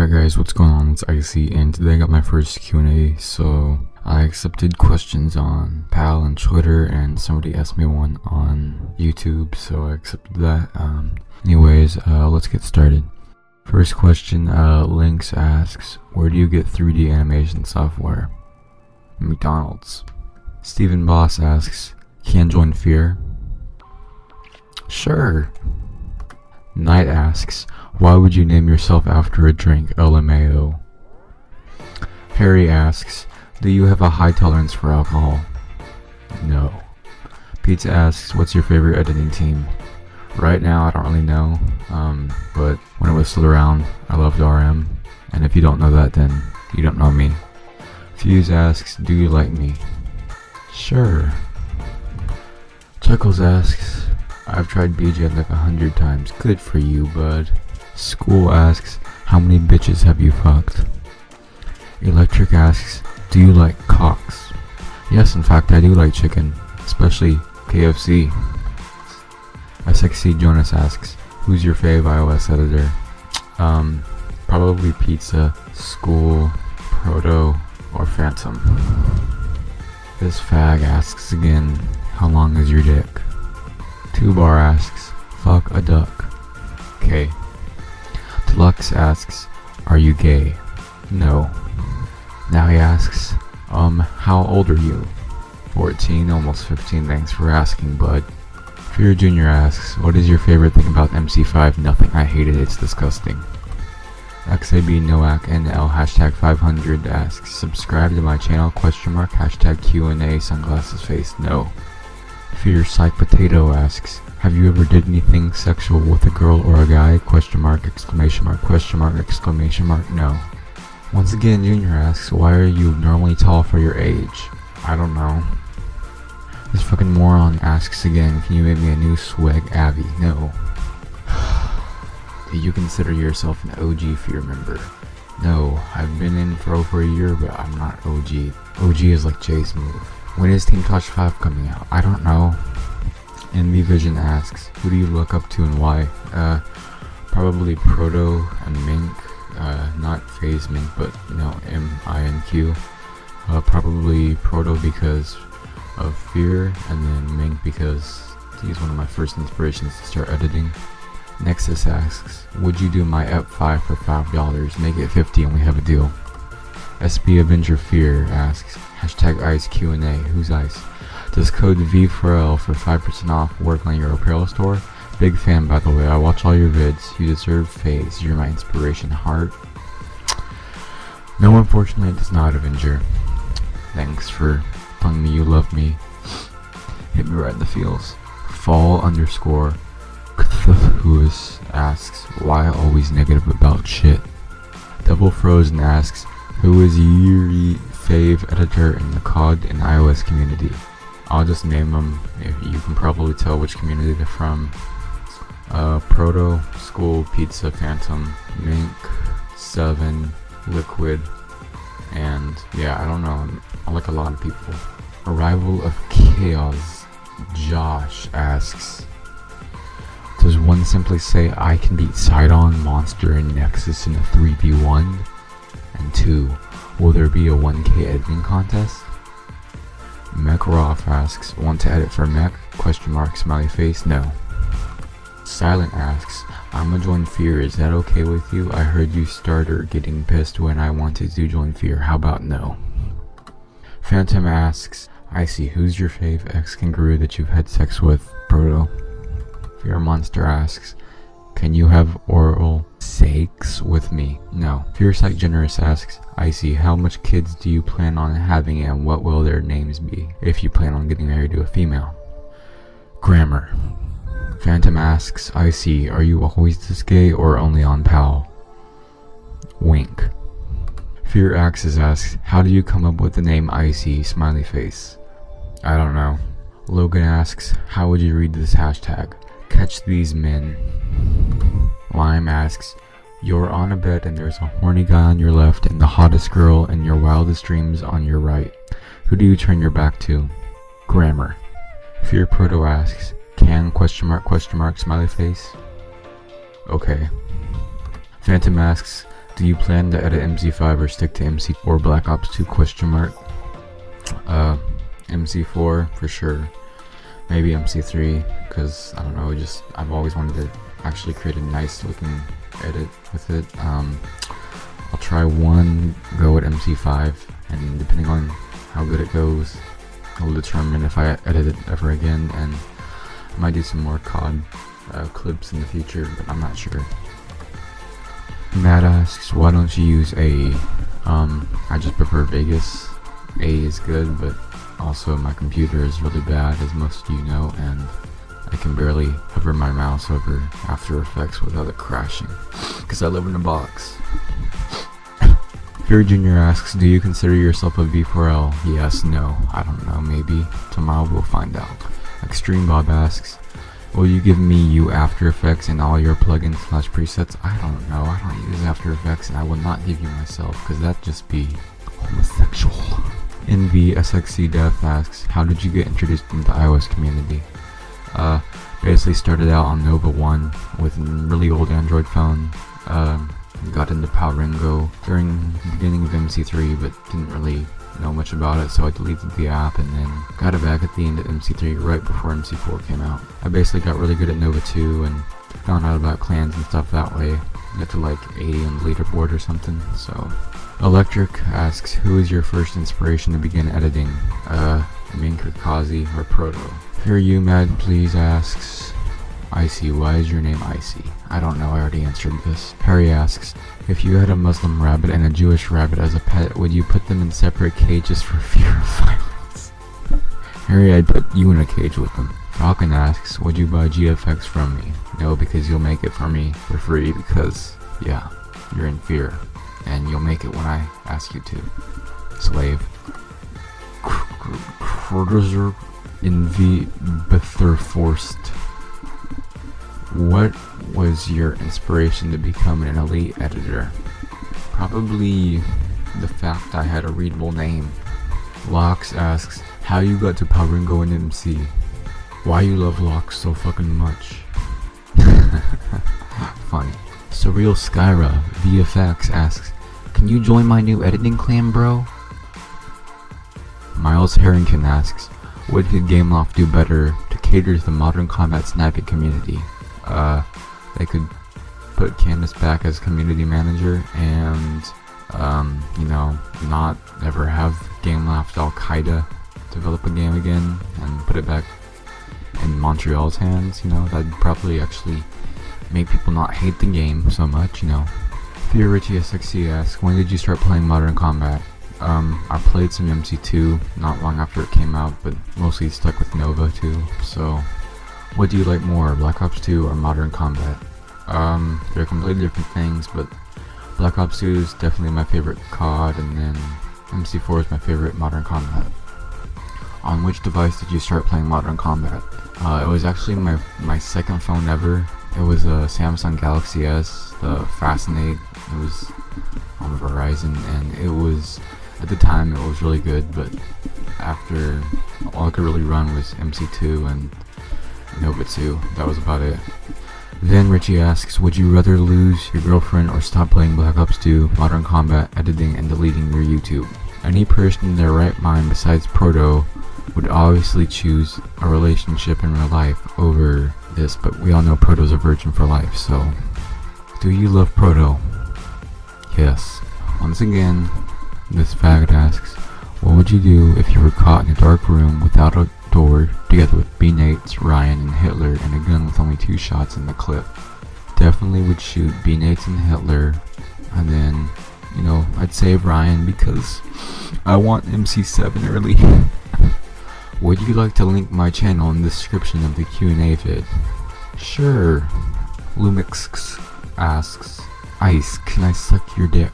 Alright guys, what's going on? It's Icee, and today I got my first Q&A. So I accepted questions on PAL and Twitter, and somebody asked me one on YouTube, so I accepted that. Let's get started. First question, Lynx asks, where do you get 3D animation software? McDonald's. Stephen Boss asks, can join Fear? Sure. Knight asks, why would you name yourself after a drink? LMAO. Harry asks, do you have a high tolerance for alcohol? No. Pizza asks, what's your favorite editing team? Right now, I don't really know, but when it was still around, I loved RM, and if you don't know that, then you don't know me. Fuse asks, do you like me? Sure. Chuckles asks, I've tried BJ like 100 times. Good for you, bud. School asks, how many bitches have you fucked? Electric asks, do you like cocks? Yes, in fact, I do like chicken, especially KFC. SXC Jonas asks, who's your fave iOS editor? Probably Pizza, School, Proto, or Phantom. This fag asks again, how long is your dick? 2bar asks, fuck a duck. Okay. Deluxe asks, are you gay? No. Now he asks, how old are you? 14, almost 15, thanks for asking, bud. Fear Jr. asks, what is your favorite thing about MC5? Nothing, I hate it, it's disgusting. XAB Noak NL hashtag 500 asks, subscribe to my channel, hashtag Q&A, sunglasses face, no. Fear Psych Potato asks, have you ever did anything sexual with a girl or a guy? No. Once again, Junior asks, why are you normally tall for your age? I don't know. This fucking moron asks again, can you make me a new swag Abby? No. Do you consider yourself an OG Fear member? No, I've been in for over a year, but I'm not OG. OG is like Jay's move. When is Team Touch 5 coming out? I don't know. Envy Vision asks, who do you look up to and why? Probably Proto and Mink. Not Phase Mink, but MINQ. Probably Proto because of Fear, and then Mink because he's one of my first inspirations to start editing. Nexus asks, would you do my F5 for $5? Make it 50 and we have a deal. SB Avenger Fear asks, hashtag Ice Q&A, who's Ice? Does code V4L for 5% off work on your apparel store? Big fan, by the way, I watch all your vids. You deserve phase, you're my inspiration, heart. No, unfortunately it does not, Avenger. Thanks for telling me you love me. Hit me right in the feels. Fall _ Cthulhuus asks, why always negative about shit? Double Frozen asks, who is your fave editor in the COD and iOS community? I'll just name them, if you can probably tell which community they're from. Proto, School, Pizza, Phantom, Mink, 7, Liquid, and yeah, I don't know, I like a lot of people. Arrival of Chaos Josh asks, does one simply say I can beat Sidon, Monster, and Nexus in a 3v1? And 2, will there be a 1K editing contest? Mechroff asks, want to edit for Mech? Smiley face, no. Silent asks, I'ma join Fear, is that okay with you? I heard you started getting pissed when I wanted to join Fear, how about no? Phantom asks, Icee, who's your fave ex-kangaroo that you've had sex with? Proto. Fear Monster asks, can you have oral sex with me? No. Fear Psych Generous asks, Icee, how much kids do you plan on having and what will their names be if you plan on getting married to a female? Grammar. Phantom asks, Icee, are you always this gay or only on PAL? Wink. Fear Axis asks, how do you come up with the name Icee? Smiley face. I don't know. Logan asks, how would you read this hashtag? Catch these men. Lime asks, you're on a bed and there's a horny guy on your left and the hottest girl in your wildest dreams on your right. Who do you turn your back to? Grammar. Fear Proto asks, can ? Smiley face. Okay. Phantom asks, Do you plan to edit MC5 or stick to MC or Black Ops 2 question mark? MC4 for sure. Maybe MC3, because I don't know, just I've always wanted to actually create a nice looking edit with it. I'll try one go at MC5, and depending on how good it goes, I'll determine if I edit it ever again, and I might do some more COD clips in the future, but I'm not sure. Matt asks, why don't you use AE? I just prefer Vegas. AE is good, but also my computer is really bad, as most of you know, and I can barely hover my mouse over After Effects without it crashing, because I live in a box. Fury Jr. asks, do you consider yourself a V4L? Yes, no, I don't know, maybe. Tomorrow we'll find out. Extreme Bob asks, will you give me After Effects and all your plugins / presets? I don't know, I don't use After Effects, and I will not give you myself, because that'd just be homosexual. NVSXC Death asks, how did you get introduced into the iOS community? Basically started out on Nova 1 with a really old Android phone. Got into Poweringo during the beginning of MC3, but didn't really know much about it, so I deleted the app and then got it back at the end of MC3 right before MC4 came out. I basically got really good at Nova 2 and found out about clans and stuff that way. Got to like 80 on the leaderboard or something, so. Electric asks, who is your first inspiration to begin editing? Mink or Kazi or Proto? Here you mad please asks, Icee, why is your name Icee? I don't know, I already answered this. Harry asks, if you had a Muslim rabbit and a Jewish rabbit as a pet, would you put them in separate cages for fear of violence? Harry, I'd put you in a cage with them. Falcon asks, would you buy GFX from me? No, because you'll make it for me for free, because, yeah, you're in fear. And you'll make it when I ask you to. Slave. Kurdizer in the Bitherforst. What was your inspiration to become an elite editor? Probably the fact I had a readable name. Lox asks, how you got to Poweringo and MC? Why you love Lox so fucking much? Funny. Surreal Skyra VFX asks, can you join my new editing clan, bro? Miles Harrington asks, what could Gameloft do better to cater to the modern combat sniping community? They could put Candace back as community manager and, you know, not ever have Gameloft Al-Qaeda develop a game again and put it back in Montreal's hands. You know, that'd probably actually make people not hate the game so much, you know. Fear Richie SXC asks, when did you start playing Modern Combat? I played some MC2 not long after it came out, but mostly stuck with Nova 2, so what do you like more, Black Ops 2 or Modern Combat? They're completely different things, but Black Ops 2 is definitely my favorite COD, and then MC4 is my favorite Modern Combat. On which device did you start playing Modern Combat? It was actually my second phone ever. It was a Samsung Galaxy S, the Fascinate. It was on Verizon, and it was, at the time, it was really good, but after, all I could really run was MC2 and Nova 2. That was about it. Then Richie asks, would you rather lose your girlfriend or stop playing Black Ops 2, Modern Combat, editing, and deleting your YouTube? Any person in their right mind besides Proto would obviously choose a relationship in real life over this, but we all know Proto's a virgin for life, so do you love Proto? Yes. Once again, this faggot asks, what would you do if you were caught in a dark room without a door together with B-Nates, Ryan, and Hitler, and a gun with only 2 shots in the clip? Definitely would shoot B-Nates and Hitler, and then, you know, I'd save Ryan because I want MC7 early. Would you like to link my channel in the description of the Q&A vid? Sure. Lumix asks, Ice, can I suck your dick?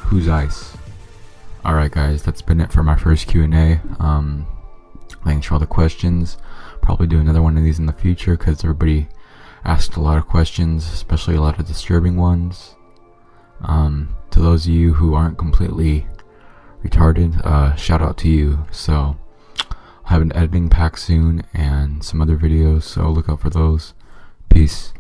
Who's Ice? Alright guys, that's been it for my first Q&A. Thanks for all the questions. Probably do another one of these in the future because everybody asked a lot of questions, especially a lot of disturbing ones. To those of you who aren't completely retarded, shout out to you. So I'll have an editing pack soon and some other videos, so look out for those. Peace.